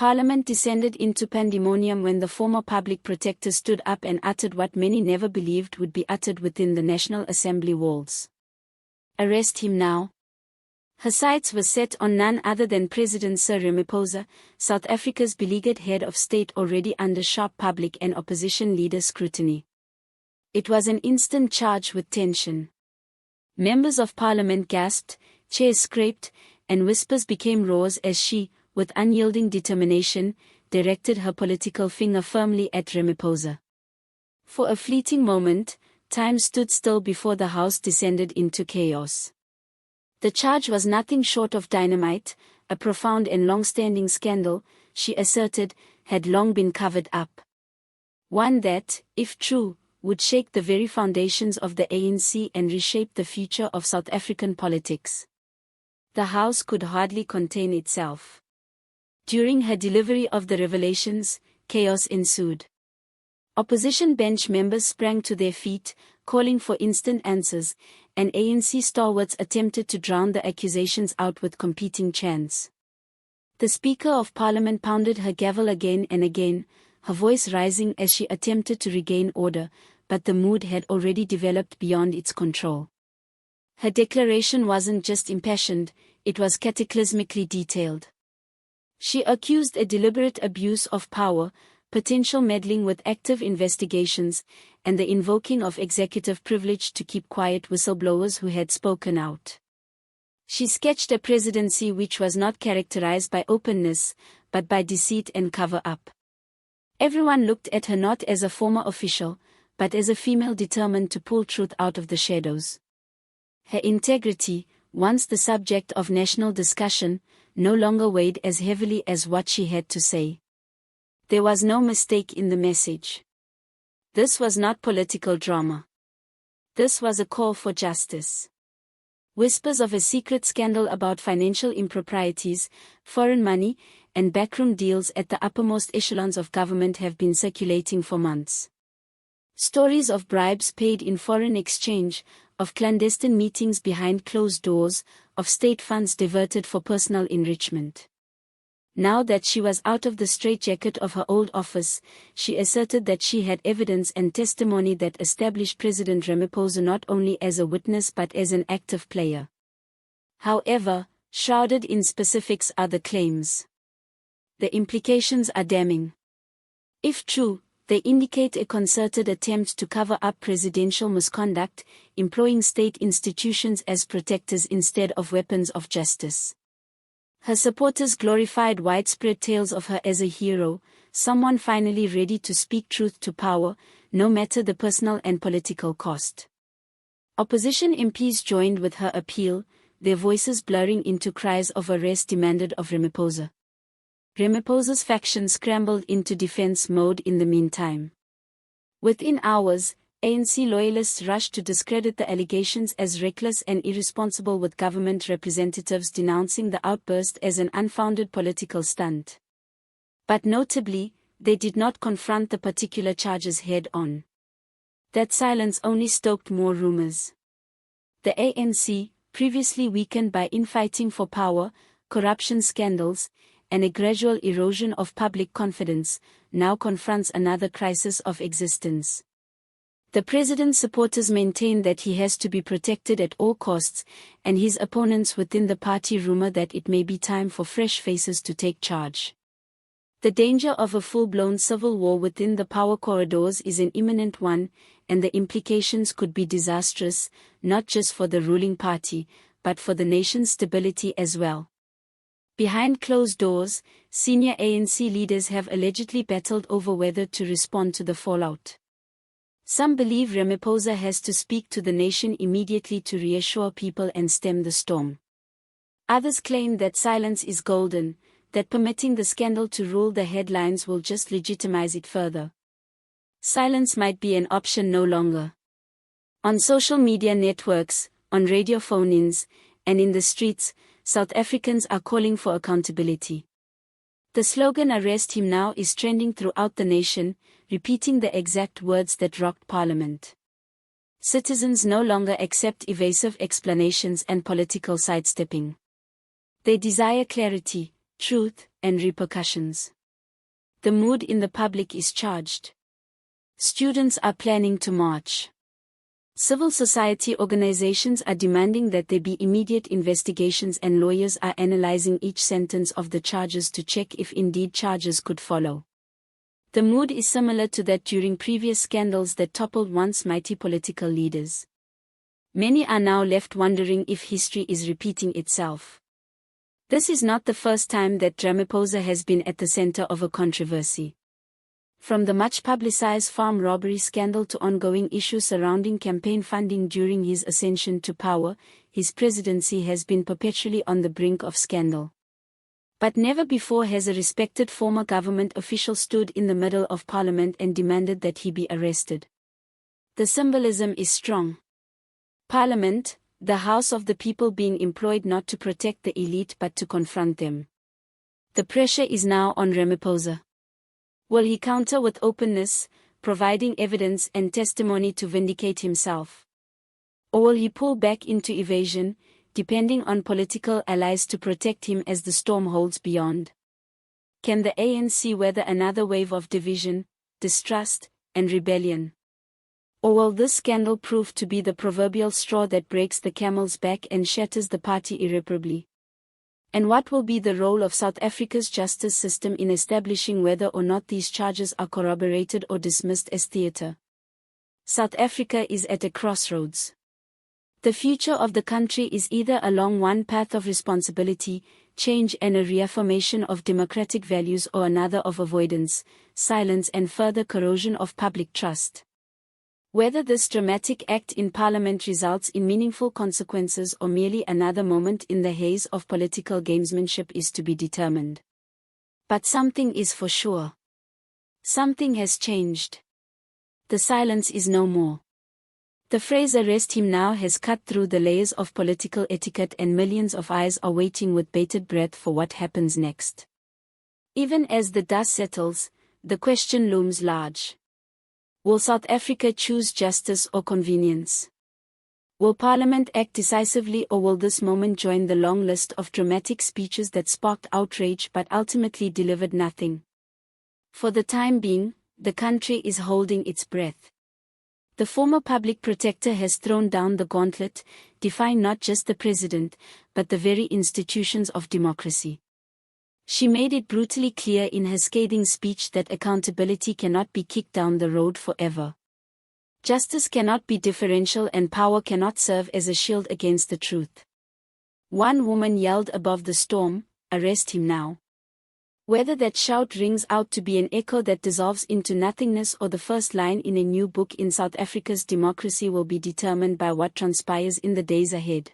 Parliament descended into pandemonium when the former public protector stood up and uttered what many never believed would be uttered within the National Assembly walls. Arrest him now. Her sights were set on none other than President Cyril Ramaphosa, South Africa's beleaguered head of state, already under sharp public and opposition leader scrutiny. It was an instant charged with tension. Members of Parliament gasped, chairs scraped, and whispers became roars as she, with unyielding determination, directed her political finger firmly at Ramaphosa. For a fleeting moment, time stood still before the House descended into chaos. The charge was nothing short of dynamite, a profound and long-standing scandal, she asserted, had long been covered up. One that, if true, would shake the very foundations of the ANC and reshape the future of South African politics. The House could hardly contain itself. During her delivery of the revelations, chaos ensued. Opposition bench members sprang to their feet, calling for instant answers, and ANC stalwarts attempted to drown the accusations out with competing chants. The Speaker of Parliament pounded her gavel again and again, her voice rising as she attempted to regain order, but the mood had already developed beyond its control. Her declaration wasn't just impassioned, it was cataclysmically detailed. She accused a deliberate abuse of power, potential meddling with active investigations, and the invoking of executive privilege to keep quiet whistleblowers who had spoken out. She sketched a presidency which was not characterized by openness, but by deceit and cover-up. Everyone looked at her not as a former official, but as a female determined to pull truth out of the shadows. Her integrity, once the subject of national discussion, no longer weighed as heavily as what she had to say. There was no mistake in the message. This was not political drama. This was a call for justice. Whispers of a secret scandal about financial improprieties, foreign money, and backroom deals at the uppermost echelons of government have been circulating for months. Stories of bribes paid in foreign exchange, of clandestine meetings behind closed doors, of state funds diverted for personal enrichment. Now that she was out of the straitjacket of her old office, she asserted that she had evidence and testimony that established President Ramaphosa not only as a witness but as an active player. However, shrouded in specifics are the claims. The implications are damning. If true, they indicate a concerted attempt to cover up presidential misconduct, employing state institutions as protectors instead of weapons of justice. Her supporters glorified widespread tales of her as a hero, someone finally ready to speak truth to power, no matter the personal and political cost. Opposition MPs joined with her appeal, their voices blurring into cries of arrest demanded of Ramaphosa. Ramaphosa's faction scrambled into defense mode in the meantime. Within hours, ANC loyalists rushed to discredit the allegations as reckless and irresponsible, with government representatives denouncing the outburst as an unfounded political stunt. But notably, they did not confront the particular charges head-on. That silence only stoked more rumors. The ANC, previously weakened by infighting for power, corruption scandals, and a gradual erosion of public confidence, now confronts another crisis of existence. The president's supporters maintain that he has to be protected at all costs, and his opponents within the party rumor that it may be time for fresh faces to take charge. The danger of a full-blown civil war within the power corridors is an imminent one, and the implications could be disastrous, not just for the ruling party, but for the nation's stability as well. Behind closed doors, senior ANC leaders have allegedly battled over whether to respond to the fallout. Some believe Ramaphosa has to speak to the nation immediately to reassure people and stem the storm. Others claim that silence is golden, that permitting the scandal to rule the headlines will just legitimize it further. Silence might be an option no longer. On social media networks, on radio phone-ins, and in the streets, South Africans are calling for accountability. The slogan "Arrest him now" is trending throughout the nation, repeating the exact words that rocked Parliament. Citizens no longer accept evasive explanations and political sidestepping. They desire clarity, truth, and repercussions. The mood in the public is charged. Students are planning to march. Civil society organizations are demanding that there be immediate investigations, and lawyers are analyzing each sentence of the charges to check if indeed charges could follow. The mood is similar to that during previous scandals that toppled once mighty political leaders. Many are now left wondering if history is repeating itself. This is not the first time that Ramaphosa has been at the center of a controversy. From the much-publicized farm robbery scandal to ongoing issues surrounding campaign funding during his ascension to power, his presidency has been perpetually on the brink of scandal. But never before has a respected former government official stood in the middle of Parliament and demanded that he be arrested. The symbolism is strong. Parliament, the House of the People, being employed not to protect the elite but to confront them. The pressure is now on Ramaphosa. Will he counter with openness, providing evidence and testimony to vindicate himself? Or will he pull back into evasion, depending on political allies to protect him as the storm holds beyond? Can the ANC weather another wave of division, distrust, and rebellion? Or will this scandal prove to be the proverbial straw that breaks the camel's back and shatters the party irreparably? And what will be the role of South Africa's justice system in establishing whether or not these charges are corroborated or dismissed as theatre? South Africa is at a crossroads. The future of the country is either along one path of responsibility, change, and a reaffirmation of democratic values, or another of avoidance, silence, and further corrosion of public trust. Whether this dramatic act in Parliament results in meaningful consequences or merely another moment in the haze of political gamesmanship is to be determined. But something is for sure. Something has changed. The silence is no more. The phrase "arrest him now" has cut through the layers of political etiquette, and millions of eyes are waiting with bated breath for what happens next. Even as the dust settles, the question looms large. Will South Africa choose justice or convenience? Will Parliament act decisively, or will this moment join the long list of dramatic speeches that sparked outrage but ultimately delivered nothing? For the time being, the country is holding its breath. The former public protector has thrown down the gauntlet, defying not just the president, but the very institutions of democracy. She made it brutally clear in her scathing speech that accountability cannot be kicked down the road forever. Justice cannot be differential, and power cannot serve as a shield against the truth. One woman yelled above the storm, "Arrest him now." Whether that shout rings out to be an echo that dissolves into nothingness or the first line in a new book in South Africa's democracy will be determined by what transpires in the days ahead.